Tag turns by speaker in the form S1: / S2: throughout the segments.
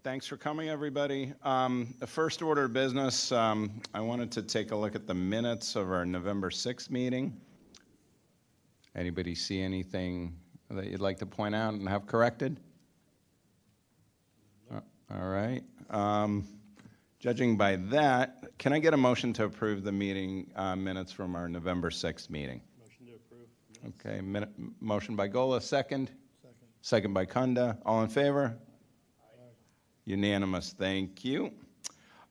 S1: Thanks for coming, everybody. The first order of business, I wanted to take a look at the minutes of our November 6th meeting. Anybody see anything that you'd like to point out and have corrected? All right. Judging by that, can I get a motion to approve the meeting minutes from our November 6th meeting?
S2: Motion to approve.
S1: Okay, motion by Gola, second? Second by Kunda. All in favor? Unanimous, thank you.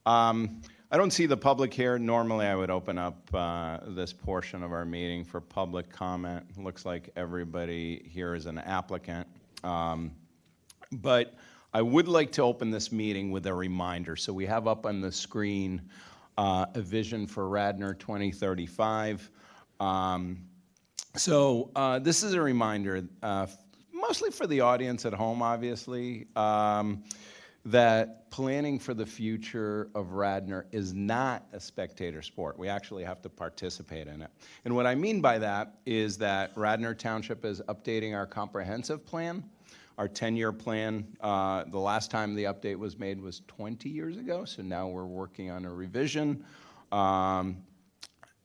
S1: I don't see the public here. Normally I would open up this portion of our meeting for public comment. Looks like everybody here is an applicant. But I would like to open this meeting with a reminder. So we have up on the screen a vision for Radnor 2035. This is a reminder, mostly for the audience at home, obviously, that planning for the future of Radnor is not a spectator sport. We actually have to participate in it. And what I mean by that is that Radnor Township is updating our comprehensive plan, our 10-year plan. The last time the update was made was 20 years ago, so now we're working on a revision.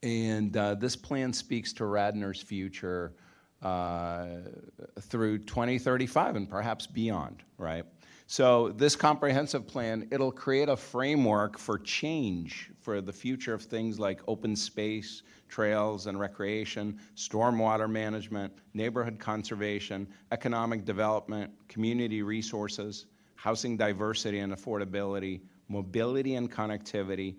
S1: This plan speaks to Radnor's future through 2035 and perhaps beyond, right? So this comprehensive plan, it'll create a framework for change for the future of things like open space, trails and recreation, stormwater management, neighborhood conservation, economic development, community resources, housing diversity and affordability, mobility and connectivity,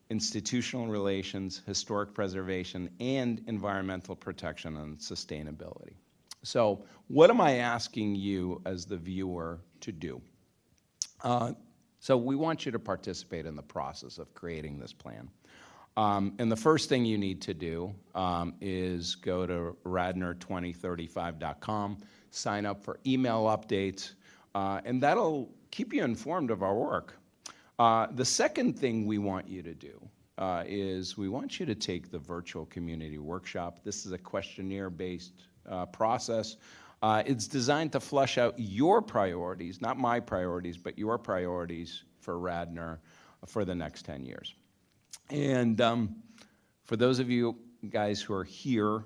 S1: institutional relations, historic preservation, and environmental protection and sustainability. So what am I asking you as the viewer to do? So we want you to participate in the process of creating this plan. And the first thing you need to do is go to radnor2035.com, sign up for email updates, and that'll keep you informed of our work. The second thing we want you to do is we want you to take the virtual community workshop. This is a questionnaire-based process. It's designed to flush out your priorities, not my priorities, but your priorities for Radnor for the next 10 years. And for those of you guys who are here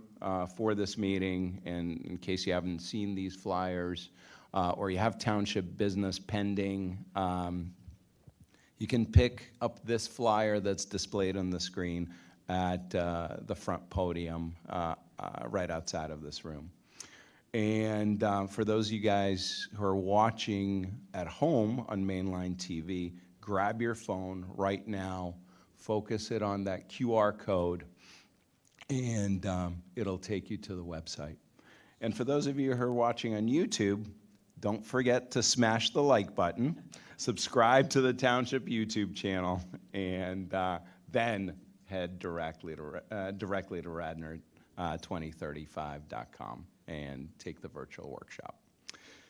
S1: for this meeting, and in case you haven't seen these flyers, or you have township business pending, you can pick up this flyer that's displayed on the screen at the front podium right outside of this room. And for those of you guys who are watching at home on mainline TV, grab your phone right now, focus it on that QR code, and it'll take you to the website. And for those of you who are watching on YouTube, don't forget to smash the like button, subscribe to the Township YouTube channel, and then head directly to Radnor2035.com and take the virtual workshop.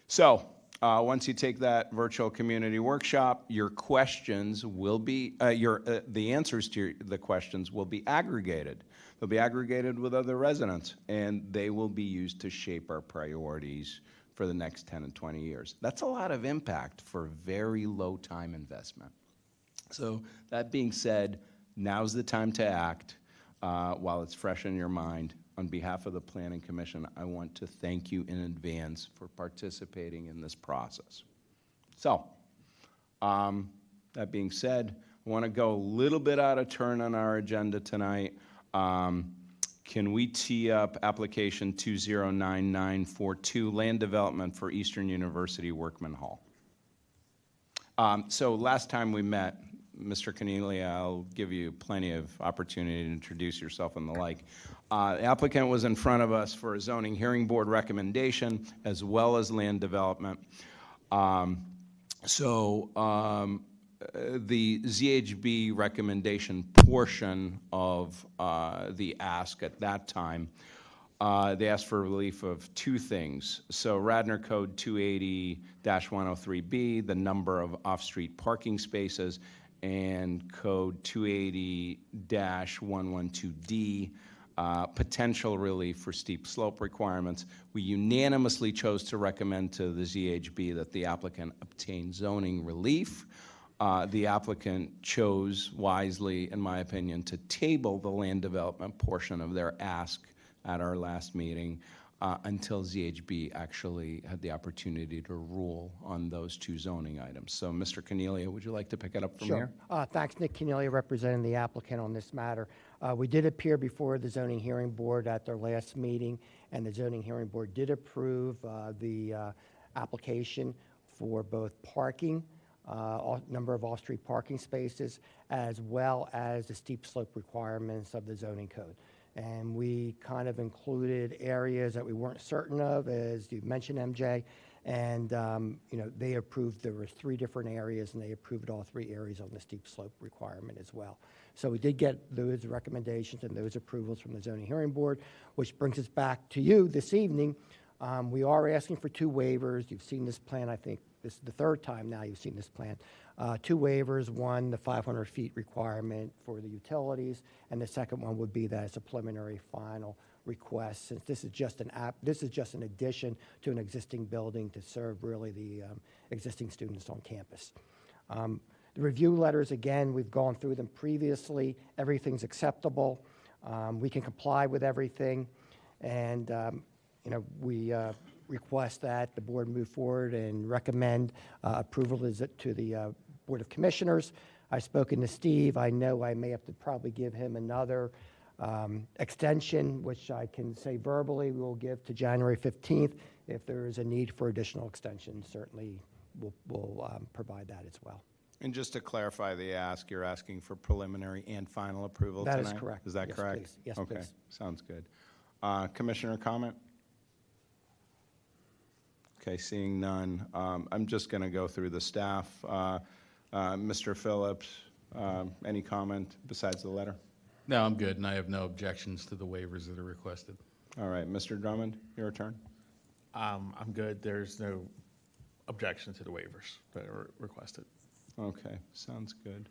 S1: So once you take that virtual community workshop, your questions will be, the answers to the questions will be aggregated. They'll be aggregated with other residents, and they will be used to shape our priorities for the next 10 and 20 years. That's a lot of impact for very low time investment. So that being said, now's the time to act while it's fresh in your mind. On behalf of the Planning Commission, I want to thank you in advance for participating in this process. So, that being said, I want to go a little bit out of turn on our agenda tonight. Can we tee up application 209942, land development for Eastern University Workman Hall? So last time we met, Mr. Cornelia, I'll give you plenty of opportunity to introduce yourself and the like. The applicant was in front of us for a zoning hearing board recommendation as well as land development. The ZHB recommendation portion of the ask at that time, they asked for relief of two things. So Radnor Code 280-103B, the number of off-street parking spaces, and Code 280-112D, potential relief for steep slope requirements. We unanimously chose to recommend to the ZHB that the applicant obtain zoning relief. The applicant chose wisely, in my opinion, to table the land development portion of their ask at our last meeting until ZHB actually had the opportunity to rule on those two zoning items. So, Mr. Cornelia, would you like to pick it up from here?
S2: Thanks, Nick Cornelia, representing the applicant on this matter. We did appear before the zoning hearing board at their last meeting, and the zoning hearing board did approve the application for both parking, number of off-street parking spaces, as well as the steep slope requirements of the zoning code. And we kind of included areas that we weren't certain of, as you mentioned, MJ, and they approved. There were 3 different areas, and they approved all 3 areas on the steep slope requirement as well. So we did get those recommendations and those approvals from the zoning hearing board, which brings us back to you this evening. We are asking for 2 waivers. You've seen this plan, I think. This is the 3rd time now you've seen this plan. 2 waivers, one, the 500 feet requirement for the utilities, and the second one would be that it's a preliminary final request, since this is just an addition to an existing building to serve really the existing students on campus. The review letters, again, we've gone through them previously. Everything's acceptable. We can comply with everything, and we request that the board move forward and recommend approval to the Board of Commissioners. I've spoken to Steve. I know I may have to probably give him another extension, which I can say verbally we will give to January 15th. If there is a need for additional extensions, certainly we'll provide that as well.
S1: And just to clarify the ask, you're asking for preliminary and final approval tonight?
S2: That is correct.
S1: Is that
S2: Yes,
S1: correct?
S2: Please. Yes,
S1: okay.
S2: please. Sounds
S1: good. Commissioner comment? Okay, seeing none. I'm just going to go through the staff. Mr. Phillips, any comment besides the letter?
S3: No, I'm good, and I have no objections to the waivers that are requested.
S1: All right, Mr. Drummond, your turn.
S4: I'm good. There's no objection to the waivers that are requested.
S1: Okay, sounds good.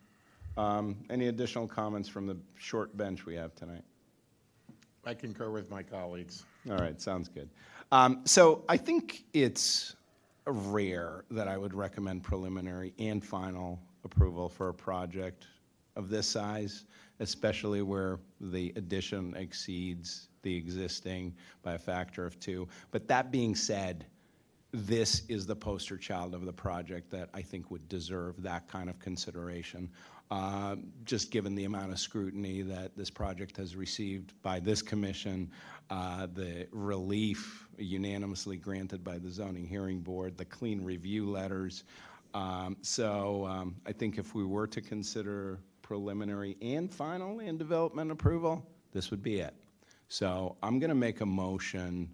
S1: Any additional comments from the short bench we have tonight?
S5: I concur with my colleagues.
S1: All right, sounds good. So I think it's rare that I would recommend preliminary and final approval for a project of this size, especially where the addition exceeds the existing by a factor of 2. But that being said, this is the poster child of the project that I think would deserve that kind of consideration, just given the amount of scrutiny that this project has received by this commission, the relief unanimously granted by the zoning hearing board, the clean review letters. So I think if we were to consider preliminary and final land development approval, this would be it. So I'm going to make a motion.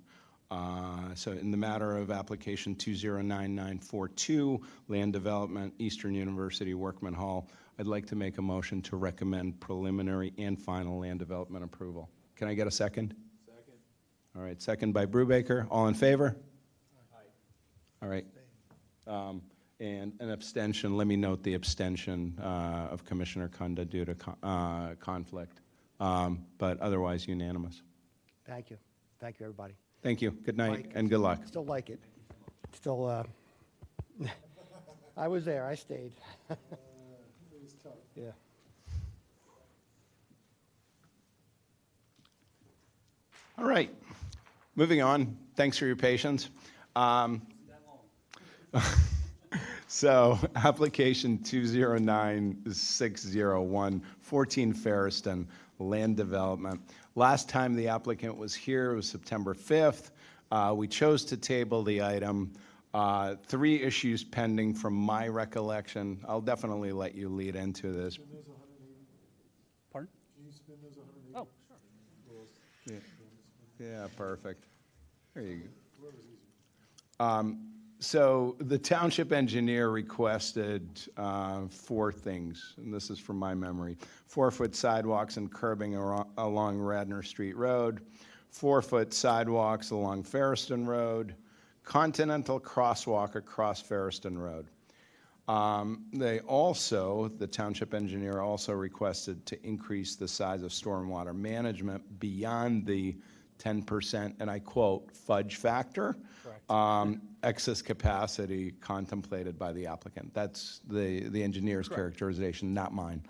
S1: So in the matter of application 209942, land development, Eastern University Workman Hall, I'd like to make a motion to recommend preliminary and final land development approval. Can I get a second? Second. All right, second by Brubaker. All in favor? Aye. All right. And an abstention. Let me note the abstention of Commissioner Kunda due to conflict, but otherwise unanimous.
S2: Thank you. Thank you, everybody.
S1: Thank you. Good night and good luck.
S2: Still like it. Still, I was there. I stayed. It was tough. Yeah.
S1: All right. Moving on. Thanks for your patience. So, application 209601, 14 Ferriston, land development. Last time the applicant was here was September 5th. We chose to table the item. 3 issues pending from my recollection. I'll definitely let you lead into this.
S4: Pardon? Oh, sure.
S1: Yeah, perfect. There you go. So the township engineer requested 4 things, and this is from my memory. 4-foot sidewalks and curbing along Radnor Street Road, 4-foot sidewalks along Ferriston Road, continental crosswalk across Ferriston Road. The township engineer also requested to increase the size of stormwater management beyond the 10%, and I quote, "fudge factor." Excess capacity contemplated by the applicant. That's the engineer's characterization, not mine,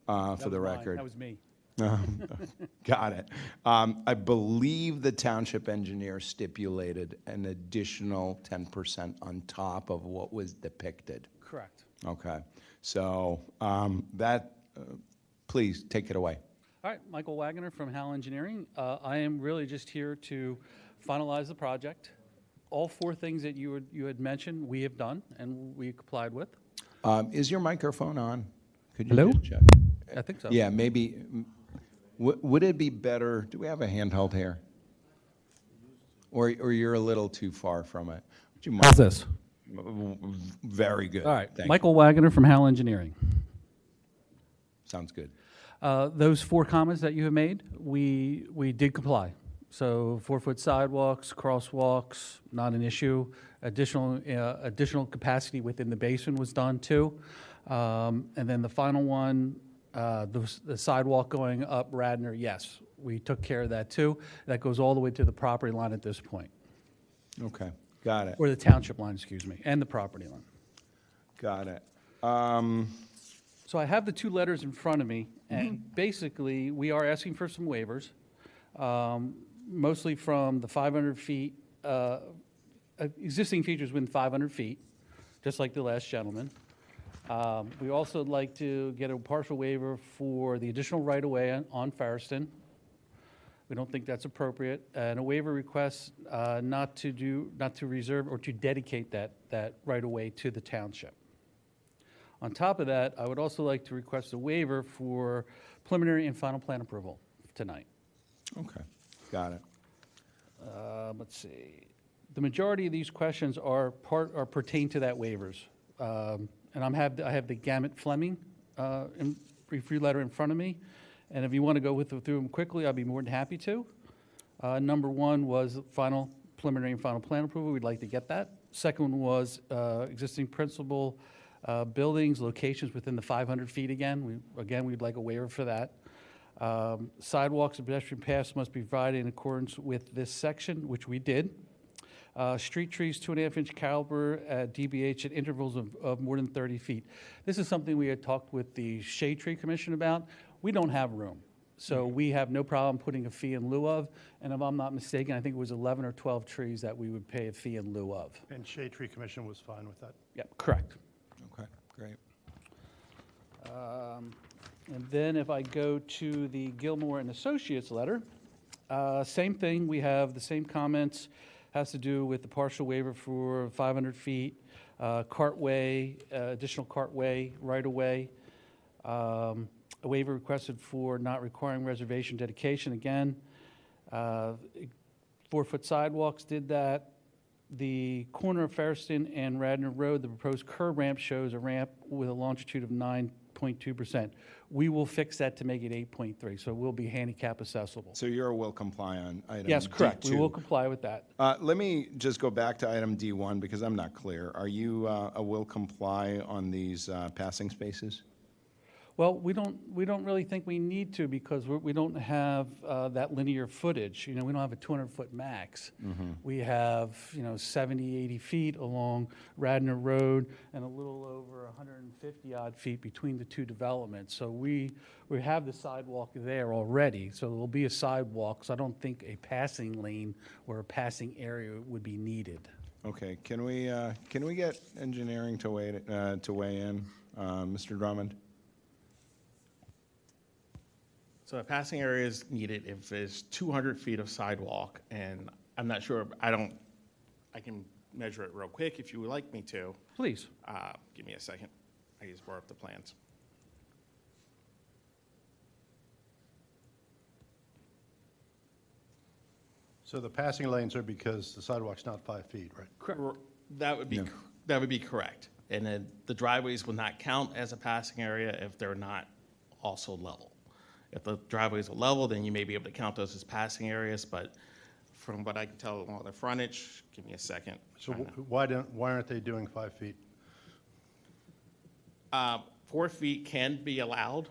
S1: for the record.
S6: That was me.
S1: Got it. I believe the township engineer stipulated an additional 10% on top of what was depicted.
S6: Correct.
S1: Okay, so please take it away.
S6: All right, Michael Wagner from Hal Engineering. I am really just here to finalize the project. All four things that you had mentioned, we have done and we complied with.
S1: Is your microphone on? Could you
S6: Hello?
S1: just check?
S6: I think so.
S1: Yeah, maybe. Would it be better, do we have a handheld here? Or you're a little too far from it? Would you mind?
S6: How's this?
S1: Very good.
S6: All right,
S1: Thank
S6: Michael Wagner from Hal Engineering.
S1: you. Sounds good.
S6: Those four comments that you have made, we did comply. So 4-foot sidewalks, crosswalks, not an issue. Additional capacity within the basin was done too. And then the final one, the sidewalk going up Radnor, yes, we took care of that too. That goes all the way to the property line at this point,
S1: Okay, got it.
S6: or the township line, excuse me, and the property line.
S1: Got it.
S6: So I have the two letters in front of me, and basically, we are asking for some waivers, mostly from the 500 feet, existing features within 500 feet, just like the last gentleman. We also would like to get a partial waiver for the additional right-of-way on Ferriston. We don't think that's appropriate, and a waiver request not to reserve or to dedicate that right-of-way to the township. On top of that, I would also like to request a waiver for preliminary and final plan approval tonight.
S1: Okay, got it.
S6: Let's see. The majority of these questions are pertain to that waivers. And I have the Gamut Fleming review letter in front of me. And if you want to go through them quickly, I'd be more than happy to. Number one was final preliminary and final plan approval. We'd like to get that. Second one was existing principal buildings, locations within the 500 feet again. We'd like a waiver for that. Sidewalks and pedestrian paths must be provided in accordance with this section, which we did. Street trees, 2.5-inch caliber at DBH at intervals of more than 30 feet. This is something we had talked with the Shade Tree Commission about. We don't have room, so we have no problem putting a fee in lieu of. And if I'm not mistaken, I think it was 11 or 12 trees that we would pay a fee in lieu of.
S7: And Shade Tree Commission was fine with that?
S6: Yep, correct.
S1: Okay, great.
S6: And then if I go to the Gilmore and Associates letter, same thing. We have the same comments. Has to do with the partial waiver for 500 feet, cartway, additional cartway, right-of-way. A waiver requested for not requiring reservation dedication again. 4-foot sidewalks did that. The corner of Ferriston and Radnor Road, the proposed curb ramp shows a ramp with a longitude of 9.2%. We will fix that to make it 8.3, so it will be handicap accessible.
S1: So you're will comply on item
S6: Yes, correct.
S1: D2.
S6: We will comply with that.
S1: Let me just go back to item D1 because I'm not clear. Are you a will comply on these passing spaces?
S6: Well, we don't really think we need to because we don't have that linear footage. You know, we don't have a 200-foot max. We have, 70, 80 feet along Radnor Road and a little over 150-odd feet between the two developments. So we have the sidewalk there already. So there will be a sidewalk. So I don't think a passing lane or a passing area would be needed.
S1: Okay, can we get engineering to weigh in, Mr. Drummond?
S4: So a passing area is needed if there's 200 feet of sidewalk, and I'm not sure, I can measure it real quick if you would like me to.
S6: Please.
S4: Give me a second. I just brought up the plans.
S7: So the passing lanes are because the sidewalk's not 5 feet, right?
S4: Correct. That would be correct. And then the driveways will not count as a passing area if they're not also level. If the driveways are level, then you may be able to count those as passing areas, but from what I can tell along the frontage, give me a second.
S7: So why aren't they doing 5 feet?
S4: 4 feet can be allowed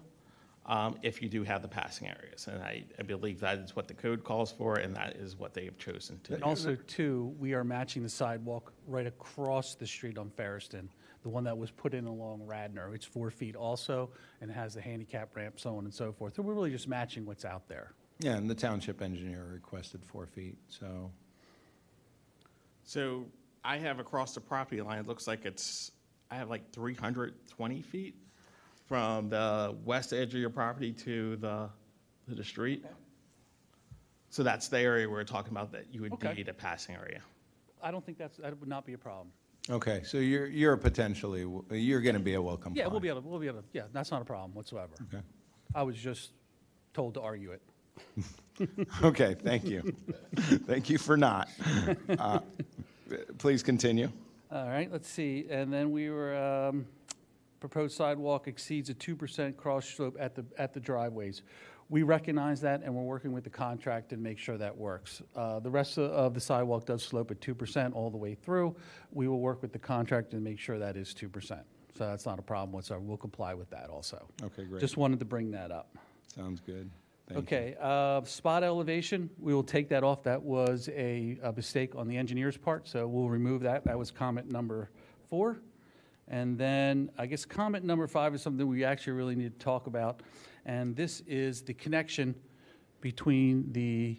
S4: if you do have the passing areas. And I believe that is what the code calls for, and that is what they have chosen to
S6: And
S4: do.
S6: also, too, we are matching the sidewalk right across the street on Ferriston, the one that was put in along Radnor. It's 4 feet also, and it has the handicap ramp, so on and so forth. So we're really just matching what's out there.
S1: Yeah, and the township engineer requested 4 feet, so.
S4: So I have across the property line, it looks like I have like 320 feet from the west edge of your property to the street. So that's the area we're talking about that you would
S6: Okay.
S4: need a passing area.
S6: I don't think that would not be a problem.
S1: Okay, so you're potentially, you're going to be able to comply.
S6: Yeah, we'll be able to, yeah, that's not a problem whatsoever.
S1: Okay.
S6: I was just told to argue it.
S1: Okay, thank you. Thank you for not. Please continue.
S6: All right, let's see, and then we were, proposed sidewalk exceeds a 2% cross slope at the driveways. We recognize that, and we're working with the contractor to make sure that works. The rest of the sidewalk does slope at 2% all the way through. We will work with the contractor to make sure that is 2%. So that's not a problem whatsoever. We'll comply with that also.
S1: Okay, great.
S6: Just wanted to bring that up.
S1: Sounds good. Thank you.
S6: Okay, spot elevation, we will take that off. That was a mistake on the engineer's part, so we'll remove that. That was comment number 4. And then, I guess comment number 5 is something we actually really need to talk about, and this is the connection between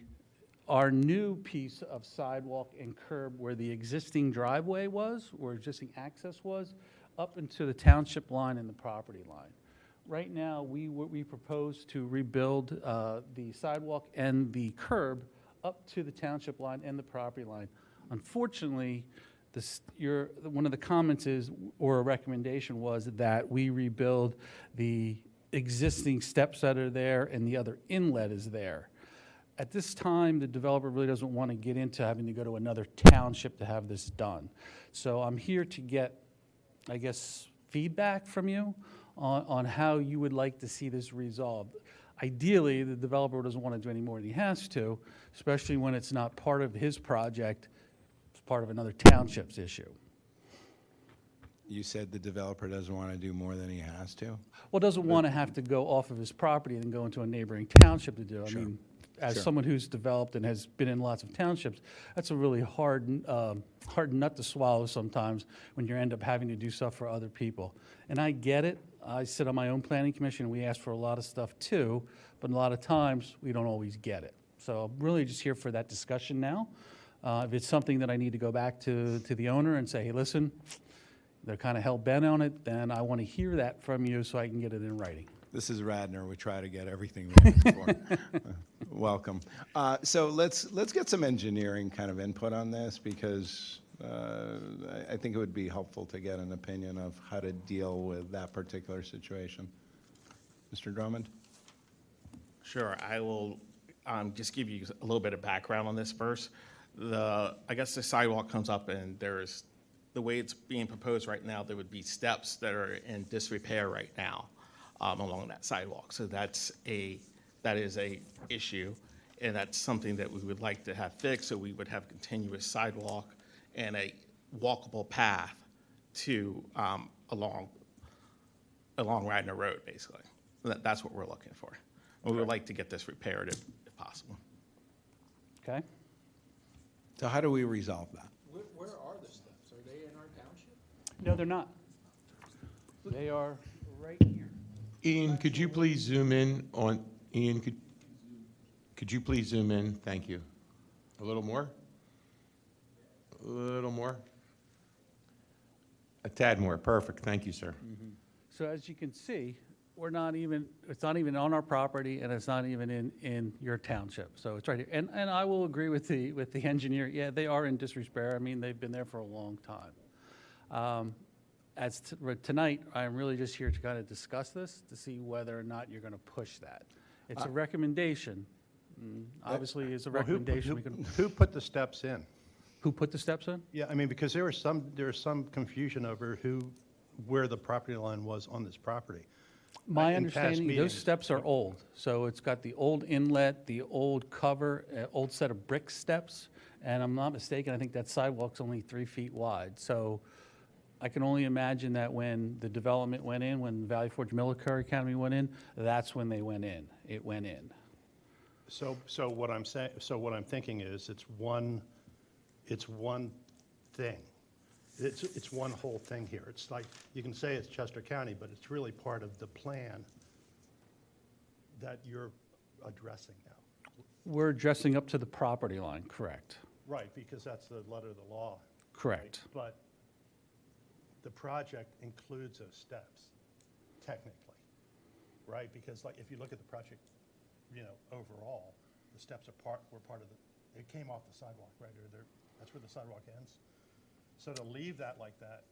S6: our new piece of sidewalk and curb where the existing driveway was, or existing access was, up into the township line and the property line. Right now, we propose to rebuild the sidewalk and the curb up to the township line and the property line. Unfortunately, one of the comments is, or a recommendation was, that we rebuild the existing steps that are there and the other inlet is there. At this time, the developer really doesn't want to get into having to go to another township to have this done. So I'm here to get, I guess, feedback from you on how you would like to see this resolved. Ideally, the developer doesn't want to do any more than he has to, especially when it's not part of his project, it's part of another township's issue.
S1: You said the developer doesn't want to do more than he has to?
S6: Well, doesn't want to have to go off of his property and go into a neighboring township to do it.
S1: Sure.
S6: I mean, as
S1: Sure.
S6: someone who's developed and has been in lots of townships, that's a really hard nut to swallow sometimes when you end up having to do stuff for other people. And I get it. I sit on my own planning commission. We ask for a lot of stuff too, but a lot of times we don't always get it. So I'm really just here for that discussion now. If it's something that I need to go back to the owner and say, hey, listen, they're kind of hell-bent on it, then I want to hear that from you so I can get it in writing.
S1: This is Radnor. We try to get everything we ask for. Welcome. So let's get some engineering kind of input on this, because I think it would be helpful to get an opinion of how to deal with that particular situation. Mr. Drummond?
S4: Sure, I will just give you a little bit of background on this first. I guess the sidewalk comes up, and there's, the way it's being proposed right now, there would be steps that are in disrepair right now along that sidewalk. So that is a issue, and that's something that we would like to have fixed, so we would have continuous sidewalk and a walkable path to along Radnor Road, basically. That's what we're looking for. We would like to get this repaired if possible.
S6: Okay?
S1: So how do we resolve that?
S8: Where are the steps? Are they in our township?
S6: No, they're not. They are right here.
S5: Ian, could you please zoom in on, Ian, could you please zoom in? Thank you. A little more? A little more? A tad more. Perfect. Thank you, sir.
S6: So as you can see, it's not even on our property, and it's not even in your township. So it's right here. And I will agree with the engineer. Yeah, they are in disrepair. I mean, they've been there for a long time. Tonight, I'm really just here to kind of discuss this to see whether or not you're going to push that. It's a recommendation. Obviously, it's a recommendation.
S7: Who put the steps in?
S6: Who put the steps in?
S7: Yeah, I mean, because there was some confusion over where the property line was on this property.
S6: My
S7: In past
S6: understanding, those
S7: meetings.
S6: steps are old. So it's got the old inlet, the old cover, old set of brick steps. And I'm not mistaken, I think that sidewalk's only 3 feet wide. So I can only imagine that when the development went in, when Valley Forge Military Academy went in, that's when they went in. It went in.
S7: So what I'm saying, so what I'm thinking is, it's one thing. It's one whole thing here. It's like, you can say it's Chester County, but it's really part of the plan that you're addressing now.
S6: We're addressing up to the property line, correct?
S7: Right, because that's the letter of the law.
S6: Correct.
S7: But the project includes those steps, technically, right? Because like, if you look at the project, overall, the steps were part of it came off the sidewalk, right? That's where the sidewalk ends. So to leave that like that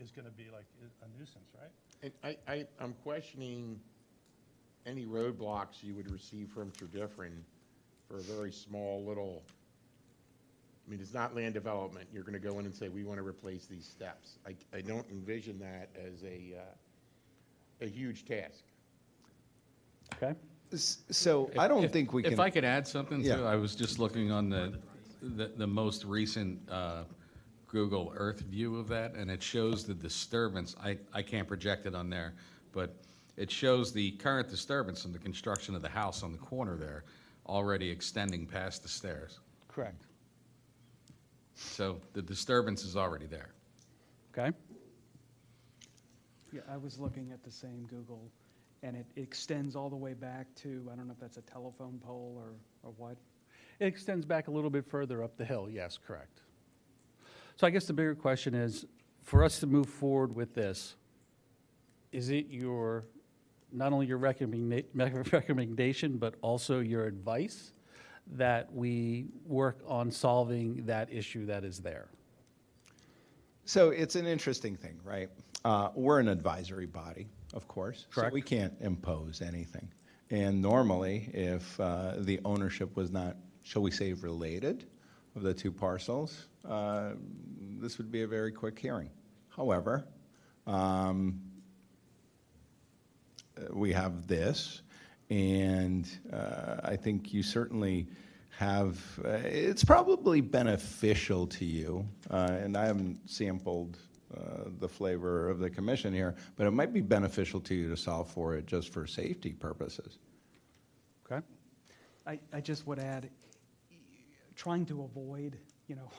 S7: is gonna be like a nuisance, right?
S5: And I'm questioning any roadblocks you would receive from Tredyffrin for a very small little, I mean, it's not land development. You're gonna go in and say, we want to replace these steps. I don't envision that as a huge task.
S6: Okay?
S1: So I don't think we can.
S3: If I could add something
S1: Yeah.
S3: to, I was just looking on the most recent Google Earth view of that, and it shows the disturbance. I can't project it on there, but it shows the current disturbance in the construction of the house on the corner there already extending past the stairs.
S6: Correct.
S3: So the disturbance is already there.
S6: Okay?
S9: Yeah, I was looking at the same Google, and it extends all the way back to, I don't know if that's a telephone pole or what.
S6: It extends back a little bit further up the hill, yes, correct. So I guess the bigger question is, for us to move forward with this, is it your, not only your recommendation, but also your advice that we work on solving that issue that is there?
S1: So it's an interesting thing, right? We're an advisory body, of course.
S6: Correct.
S1: So we can't impose anything. And normally, if the ownership was not, shall we say, related of the two parcels, this would be a very quick hearing. However, we have this, and I think you certainly have, it's probably beneficial to you, and I haven't sampled the flavor of the commission here, but it might be beneficial to you to solve for it just for safety purposes.
S6: Okay?
S9: I just would add, trying to avoid,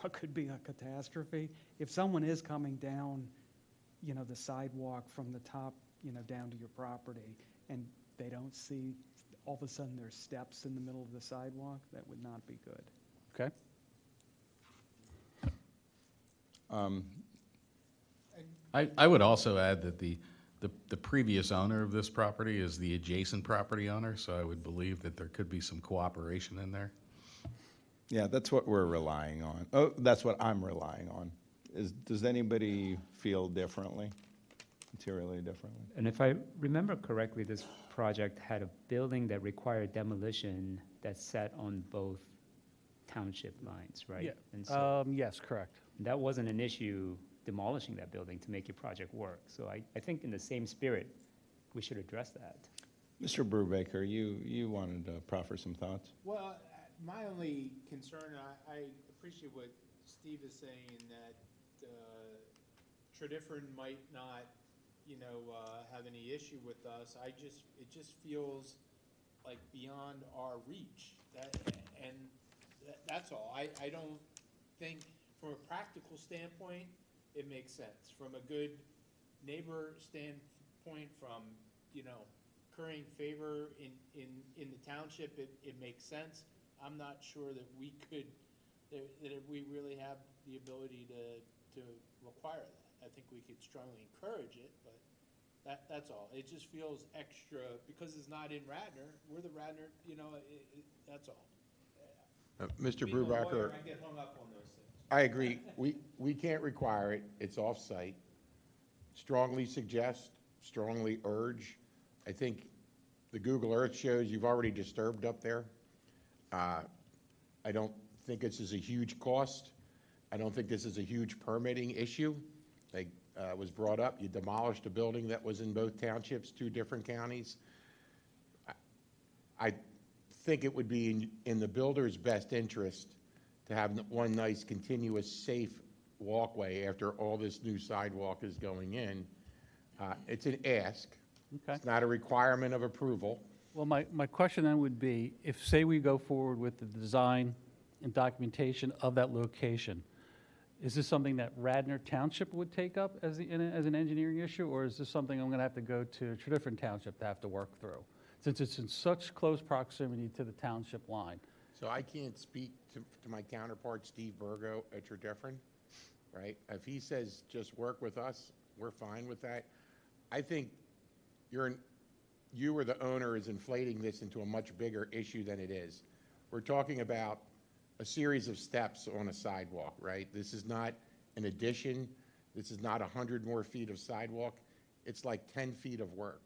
S9: what could be a catastrophe. If someone is coming down, the sidewalk from the top, down to your property, and they don't see, all of a sudden there's steps in the middle of the sidewalk, that would not be good.
S6: Okay?
S3: I would also add that the previous owner of this property is the adjacent property owner, so I would believe that there could be some cooperation in there.
S1: Yeah, that's what we're relying on. Oh, that's what I'm relying on. Does anybody feel differently, materially differently?
S10: And if I remember correctly, this project had a building that required demolition that sat on both township lines, right?
S6: Yeah.
S10: And so
S6: Yes, correct.
S10: that wasn't an issue demolishing that building to make your project work. So I think in the same spirit, we should address that.
S1: Mr. Brubaker, you wanted to proffer some thoughts?
S8: Well, my only concern, I appreciate what Steve is saying in that Tredyffrin might not, have any issue with us. It just feels like beyond our reach. That's all. I don't think, from a practical standpoint, it makes sense. From a good neighbor standpoint, from, currying favor in the township, it makes sense. I'm not sure that we could, that we really have the ability to require that. I think we could strongly encourage it, but that's all. It just feels extra, because it's not in Radnor. We're the Radnor, that's all.
S5: Mr.
S8: Being a lawyer,
S5: Brubaker,
S8: I get hung up on those things.
S5: I agree. We can't require it. It's off-site. Strongly suggest, strongly urge. I think the Google Earth shows you've already disturbed up there. I don't think this is a huge cost. I don't think this is a huge permitting issue. Like was brought up, you demolished a building that was in both townships, 2 different counties. I think it would be in the builder's best interest to have one nice, continuous, safe walkway after all this new sidewalk is going in. It's an ask.
S6: Okay.
S5: It's not a requirement of approval.
S6: Well, my question then would be, if, say, we go forward with the design and documentation of that location, is this something that Radnor Township would take up as an engineering issue, or is this something I'm going to have to go to a different township to have to work through, since it's in such close proximity to the township line?
S5: So I can't speak to my counterpart, Steve Burgo, at Tredyffrin, right? If he says just work with us, we're fine with that. I think you or the owner is inflating this into a much bigger issue than it is. We're talking about a series of steps on a sidewalk, right? This is not an addition. This is not 100 more feet of sidewalk. It's like 10 feet of work,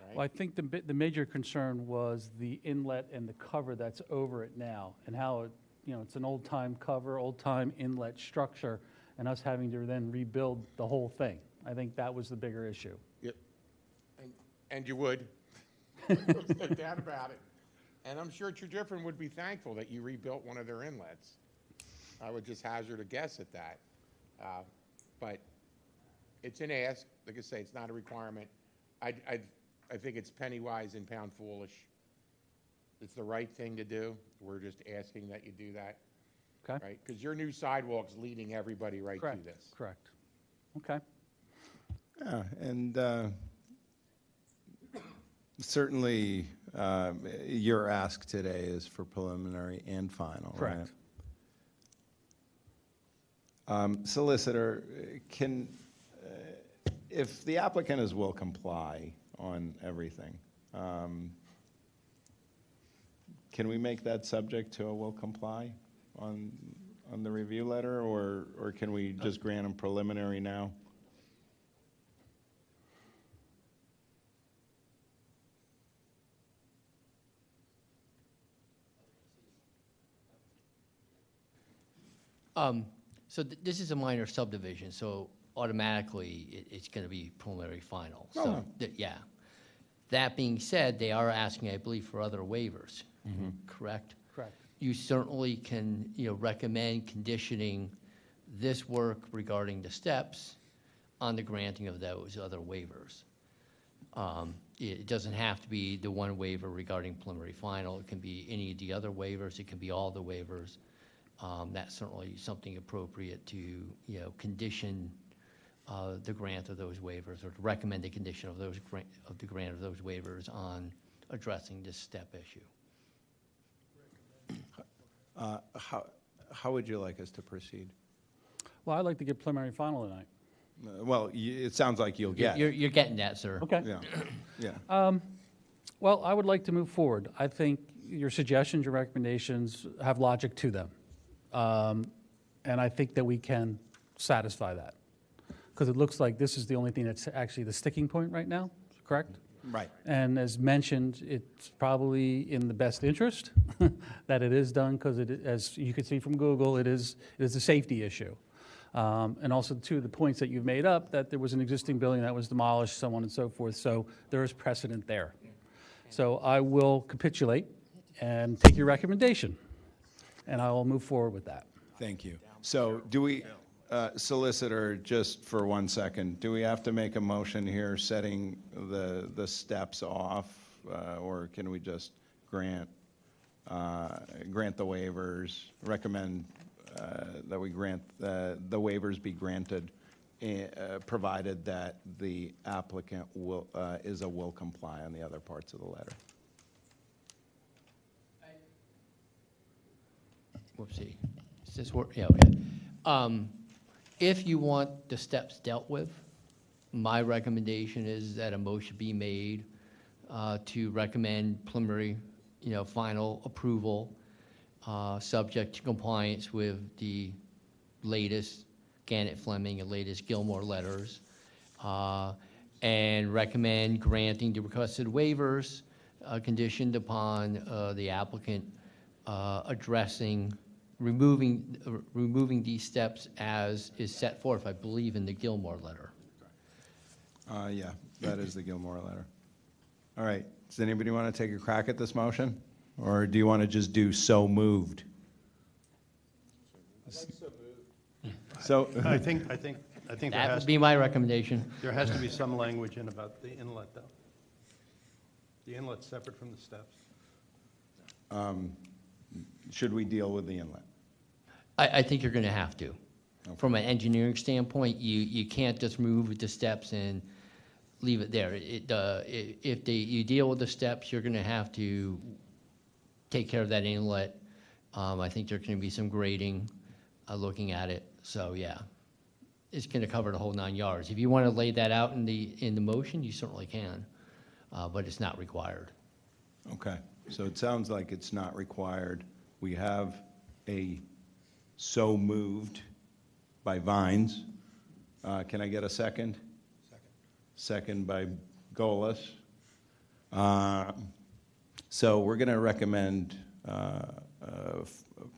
S5: right?
S6: Well, I think the major concern was the inlet and the cover that's over it now, and how it, it's an old-time cover, old-time inlet structure, and us having to then rebuild the whole thing. I think that was the bigger issue.
S5: Yep. And you would. There's no doubt about it. And I'm sure Tredyffrin would be thankful that you rebuilt one of their inlets. I would just hazard a guess at that. But it's an ask. Like I say, it's not a requirement. I think it's penny wise and pound foolish. It's the right thing to do. We're just asking that you do that.
S6: Okay?
S5: Right? Because your new sidewalk's leading everybody right
S6: Correct.
S5: to this.
S6: Correct. Okay.
S1: Yeah, and certainly your ask today is for preliminary and final, right?
S6: Correct.
S1: Solicitor, if the applicant will comply on everything, can we make that subject to a will comply on the review letter, or can we just grant them preliminary now?
S11: This is a minor subdivision, so automatically it's going to be preliminary final.
S1: Oh,
S11: So,
S1: no.
S11: yeah. That being said, they are asking, I believe, for other waivers, correct?
S6: Correct.
S11: You certainly can, recommend conditioning this work regarding the steps on the granting of those other waivers. It doesn't have to be the one waiver regarding preliminary final. It can be any of the other waivers. It can be all the waivers. That's certainly something appropriate to, condition the grant of those waivers, or to recommend the condition of the grant of those waivers on addressing this step issue.
S1: How would you like us to proceed?
S6: Well, I'd like to get preliminary final tonight.
S1: Well, it sounds like you'll get it.
S11: You're getting that, sir.
S6: Okay.
S1: Yeah, yeah.
S6: Well, I would like to move forward. I think your suggestions, your recommendations have logic to them. And I think that we can satisfy that. Because it looks like this is the only thing that's actually the sticking point right now, correct?
S1: Right.
S6: And as mentioned, it's probably in the best interest that it is done, because as you can see from Google, it is a safety issue. And also, to the points that you've made up, that there was an existing building that was demolished, so on and so forth, so there is precedent there. So I will capitulate and take your recommendation, and I will move forward with that.
S1: Thank you. So do we, Solicitor, just for 1 second, do we have to make a motion here setting the steps off, or can we just grant the waivers, recommend that we grant the waivers be granted, provided that the applicant will comply on the other parts of the letter?
S11: Whoopsie. Is this work? Yeah, okay. If you want the steps dealt with, my recommendation is that a motion be made to recommend preliminary, final approval, subject to compliance with the latest Gannett Fleming and latest Gilmore letters, and recommend granting the requested waivers conditioned upon the applicant removing these steps as is set forth, I believe, in the Gilmore letter.
S1: Yeah, that is the Gilmore letter. All right. Does anybody want to take a crack at this motion? Or do you want to just do so moved? So,
S7: I think
S11: That would be my recommendation.
S7: there has to be some language in about the inlet, though. The inlet's separate from the steps.
S1: should we deal with the inlet?
S11: I think you're going to have to. From an engineering standpoint, you can't just move the steps and leave it there. If you deal with the steps, you're going to have to take care of that inlet. I think there's going to be some grading, looking at it. So, yeah, it's going to cover the whole 9 yards. If you want to lay that out in the motion, you certainly can, but it's not required.
S1: Okay, so it sounds like it's not required. We have a so moved by Vines. Can I get a second? Second by Golis. So we're going to recommend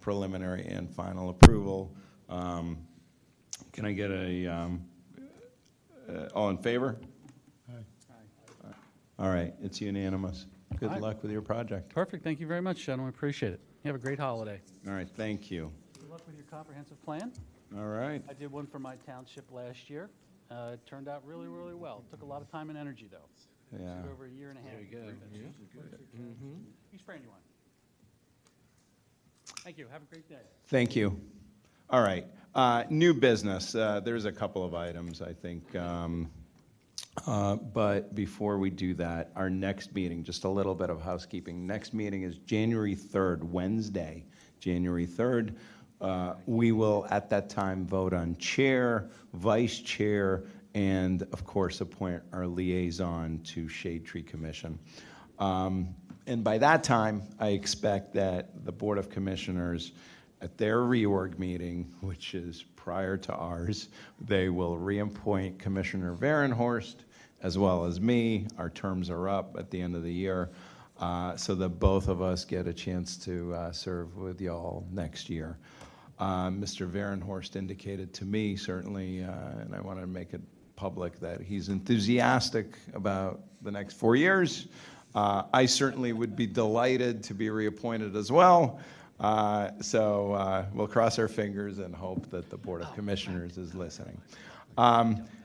S1: preliminary and final approval. Can I get all in favor? All right, it's unanimous. Good
S6: All right.
S1: luck with your project.
S6: Perfect. Thank you very much, gentlemen. Appreciate it. You have a great holiday.
S1: All right, thank you.
S6: Good luck with your comprehensive plan.
S1: All right,
S6: I did one for my township last year. It turned out really, really well. Took a lot of time and energy, though.
S1: yeah.
S6: Took over a year and a half. There you go. He's spraying you on. Thank you. Have a great day.
S1: Thank you. All right, new business. There's a couple of items, I think. But before we do that, our next meeting, just a little bit of housekeeping. Next meeting is January 3rd, Wednesday, January 3rd. We will, at that time, vote on chair, vice chair, and, of course, appoint our liaison to Shade Tree Commission. And by that time, I expect that the Board of Commissioners, at their reorg meeting, which is prior to ours, they will reappoint Commissioner Varenhorst as well as me. Our terms are up at the end of the year, so that both of us get a chance to serve with y'all next year. Mr. Varenhorst indicated to me, certainly, and I want to make it public, that he's enthusiastic about the next 4 years. I certainly would be delighted to be reappointed as well. So we'll cross our fingers and hope that the Board of Commissioners is listening.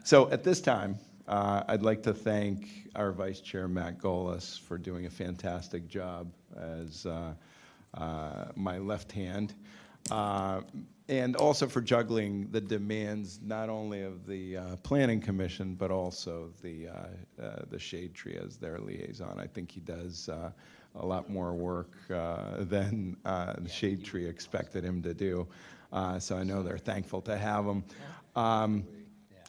S1: So at this time, I'd like to thank our Vice Chair, Matt Golis, for doing a fantastic job as my left hand, and also for juggling the demands not only of the Planning Commission, but also the Shade Tree as their liaison. I think he does a lot more work than the Shade Tree expected him to do. So I know they're thankful to have him.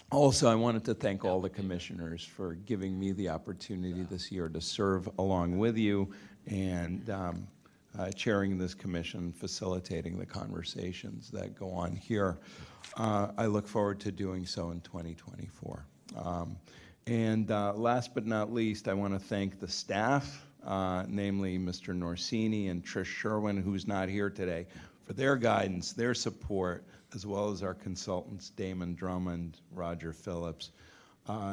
S1: Also, I wanted to thank all the commissioners for giving me the opportunity this year to serve along with you and chairing this commission, facilitating the conversations that go on here. I look forward to doing so in 2024. And last but not least, I want to thank the staff, namely Mr. Norsini and Trish Sherwin, who's not here today, for their guidance, their support, as well as our consultants, Damon Drummond, Roger Phillips.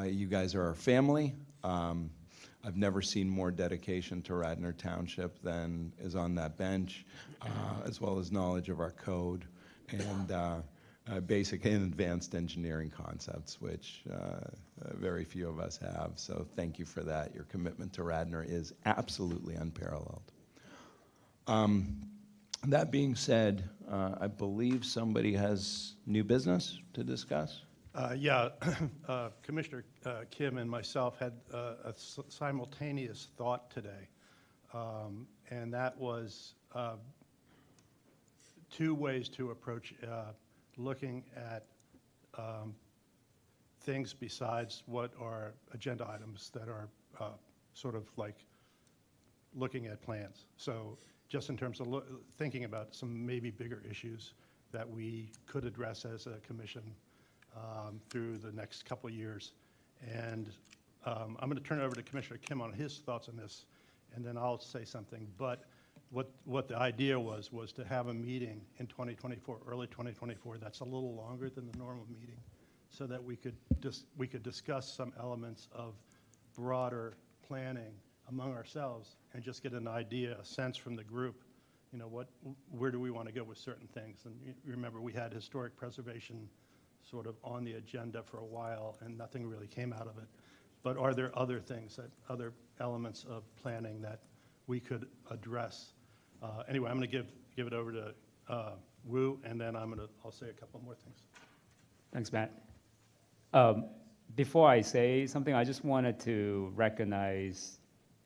S1: You guys are our family. I've never seen more dedication to Radnor Township than is on that bench, as well as knowledge of our code and basic and advanced engineering concepts, which very few of us have. So thank you for that. Your commitment to Radnor is absolutely unparalleled. That being said, I believe somebody has new business to discuss.
S7: Yeah, Commissioner Kim and myself had a simultaneous thought today, and that was two ways to approach looking at things besides what are agenda items that are sort of like looking at plans. So just in terms of thinking about some maybe bigger issues that we could address as a commission through the next couple of years. And I'm going to turn it over to Commissioner Kim on his thoughts on this, and then I'll say something. But what the idea was to have a meeting in 2024, early 2024, that's a little longer than the normal meeting, so that we could discuss some elements of broader planning among ourselves and just get an idea, a sense from the group, you know, where do we want to go with certain things. And you remember we had historic preservation sort of on the agenda for a while, and nothing really came out of it. But are there other things, other elements of planning that we could address? Anyway, I'm going to give it over to Wu, and then I'll say a couple more things.
S10: Thanks, Matt. Before I say something, I just wanted to recognize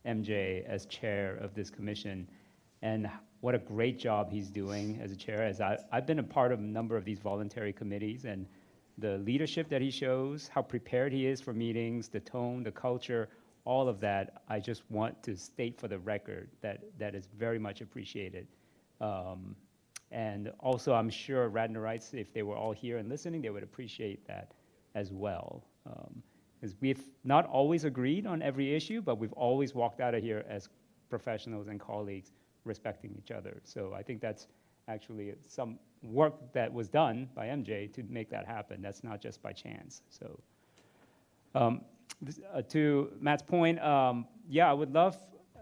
S10: MJ as chair of this commission, and what a great job he's doing as a chair. As I've been a part of a number of these voluntary committees, and the leadership that he shows, how prepared he is for meetings, the tone, the culture, all of that, I just want to state for the record that is very much appreciated. And also, I'm sure Radnorites, if they were all here and listening, they would appreciate that as well. Because we've not always agreed on every issue, but we've always walked out of here as professionals and colleagues respecting each other. So I think that's actually some work that was done by MJ to make that happen. That's not just by chance. So to Matt's point, yeah, I would love,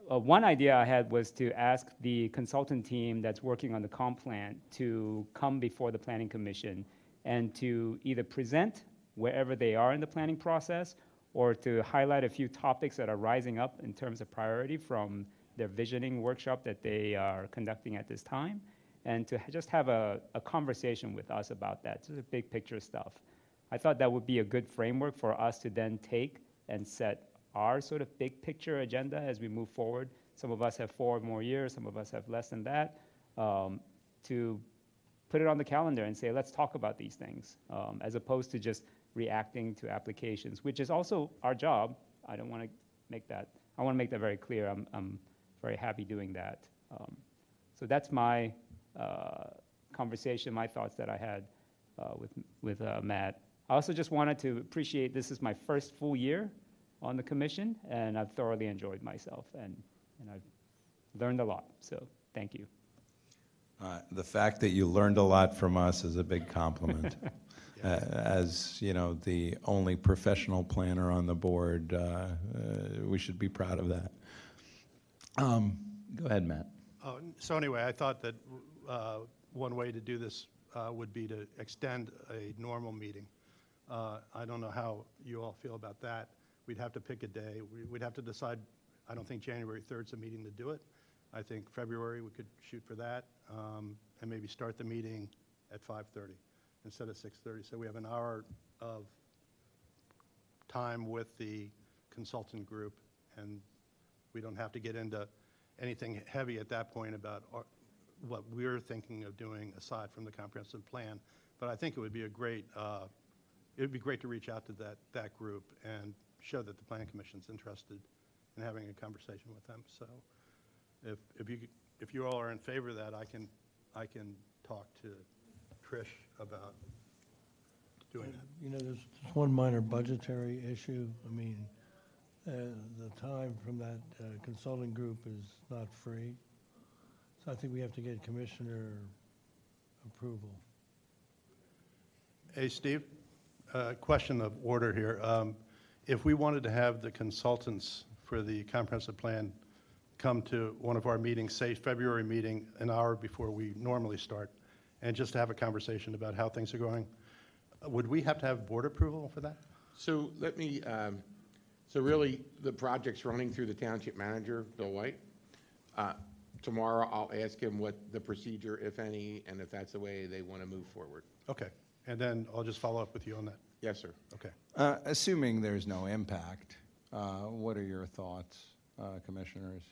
S10: one idea I had was to ask the consultant team that's working on the comp plan to come before the Planning Commission and to either present wherever they are in the planning process, or to highlight a few topics that are rising up in terms of priority from their visioning workshop that they are conducting at this time, and to just have a conversation with us about that, just the big picture stuff. I thought that would be a good framework for us to then take and set our sort of big picture agenda as we move forward. Some of us have 4 more years, some of us have less than that, to put it on the calendar and say, let's talk about these things, as opposed to just reacting to applications, which is also our job. I don't want to make that, I want to make that very clear. I'm very happy doing that. So that's my conversation, my thoughts that I had with Matt. I also just wanted to appreciate this is my first full year on the commission, and I've thoroughly enjoyed myself, and I've learned a lot. So thank you.
S1: The fact that you learned a lot from us is a big compliment. As you know, the only professional planner on the board, we should be proud of that. Go ahead, Matt.
S7: So anyway, I thought that one way to do this would be to extend a normal meeting. I don't know how you all feel about that. We'd have to pick a day. We'd have to decide. I don't think January 3rd is a meeting to do it. I think February we could shoot for that, and maybe start the meeting at 5:30 instead of 6:30. So we have an hour of time with the consultant group, and we don't have to get into anything heavy at that point about what we're thinking of doing aside from the comprehensive plan. But I think it would be it would be great to reach out to that group and show that the Planning Commission's interested in having a conversation with them. So if you all are in favor of that, I can talk to Trish about doing that.
S12: You know, there's just one minor budgetary issue. I mean, the time from that consulting group is not free. So I think we have to get commissioner approval.
S7: Hey, Steve, question of order here. If we wanted to have the consultants for the comprehensive plan come to one of our meetings, say February meeting, an hour before we normally start, and just to have a conversation about how things are going, would we have to have board approval for that?
S5: So let me, so really, the project's running through the township manager, Bill White. Tomorrow, I'll ask him what the procedure, if any, and if that's the way they want to move forward.
S7: Okay, and then I'll just follow up with you on that.
S5: Yes, sir.
S7: Okay.
S1: Assuming there's no impact, what are your thoughts, commissioners?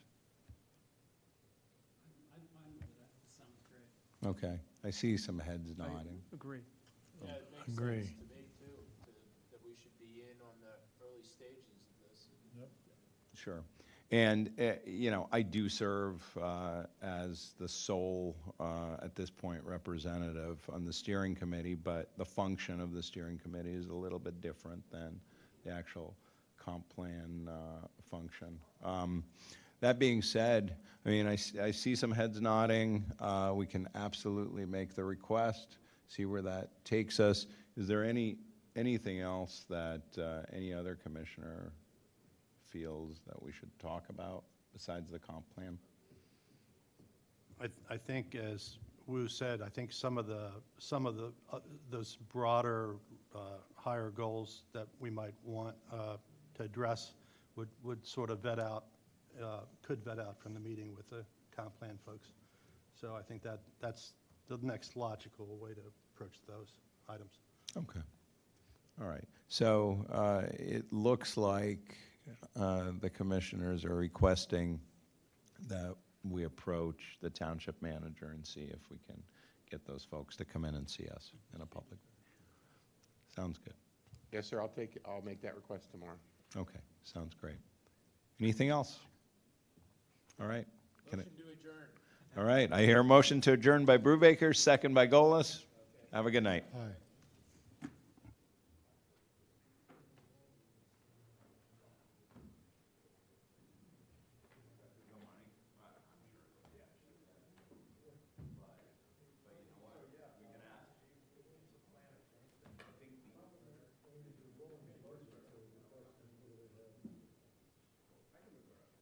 S9: I'm fine with that. Sounds great.
S1: Okay, I see some heads nodding.
S9: Agree.
S8: Yeah, it makes
S12: Agree.
S8: sense to me too, that we should be in on the early stages of this.
S1: Sure. And, you know, I do serve as the sole, at this point, representative on the steering committee, but the function of the steering committee is a little bit different than the actual comp plan function. That being said, I mean, I see some heads nodding. We can absolutely make the request, see where that takes us. Is there anything else that any other commissioner feels that we should talk about besides the comp plan?
S7: I think as Wu said, I think some of the, those broader, higher goals that we might want to address would sort of could vet out from the meeting with the comp plan folks. So I think that's the next logical way to approach those items.
S1: Okay. All right. So it looks like the commissioners are requesting that we approach the township manager and see if we can get those folks to come in and see us in a public. Sounds good.
S5: Yes, sir, I'll make that request tomorrow.
S1: Okay, sounds great. Anything else? All right.
S8: Motion to adjourn.
S1: All right, I hear a motion to adjourn by Brubaker, second by Golis. Have a good night.
S12: Aye.